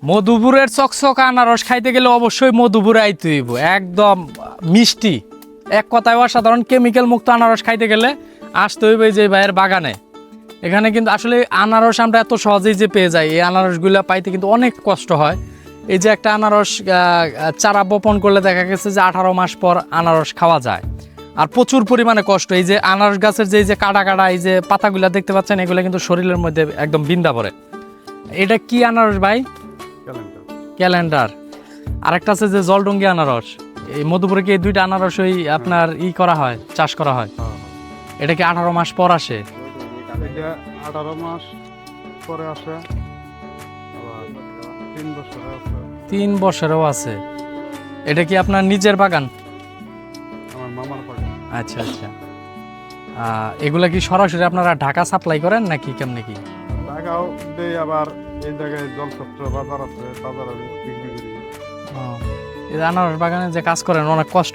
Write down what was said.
মধুপুরের চকচকা আনারস খাইতে গেলে অবশ্যই মধুপুরে আইতে হইব, একদম মিষ্টি, এক কথায় অসাধারণ। কেমিক্যাল মুক্ত আনারস খাইতে গেলে আসতে হইবে যে ভাইয়ের বাগানে। এখানে কিন্তু আসলে আনারস আমরা এত সহজেই যে পেয়ে যাই, এই আনারসগুলো পাইতে কিন্তু অনেক কষ্ট হয়। এই যে একটা আনারস চারা বপন করলে দেখা গেছে যে 18 মাস পর আনারস খাওয়া যায়। আর প্রচুর পরিমাণে কষ্ট, এই যে আনারস গাছের যে কাটা কাটা এই যে পাতাগুলো দেখতে পাচ্ছেন, এগুলো কিন্তু শরীরের মধ্যে একদম বিন্দা পড়ে। এটা কি আনারস ভাই? ক্যালেন্ডার। আরেকটা আছে যে জলডঙ্গি আনারস। এই মধুপুরে কি এই দুইটা আনারসই আপনার করা হয়, চাষ করা হয়? এটা কি 18 মাস পর আসে? এটা 18 মাস পরে আসে, আবার 3 বছরে আসে। 3 বছরেও আছে। এটা কি আপনার নিজের বাগান? আমার মামার বাড়ি। আচ্ছা আচ্ছা। এগুলা কি সরাসরি আপনারা ঢাকা সাপ্লাই করেন নাকি কেমনে কি? ঢাকাও দেই, আবার এই জায়গায় জলছত্র বাজার আছে, বাজারে বিক্রি করি। এই যে আনারস বাগানে যে কাজ করেন অনেক কষ্ট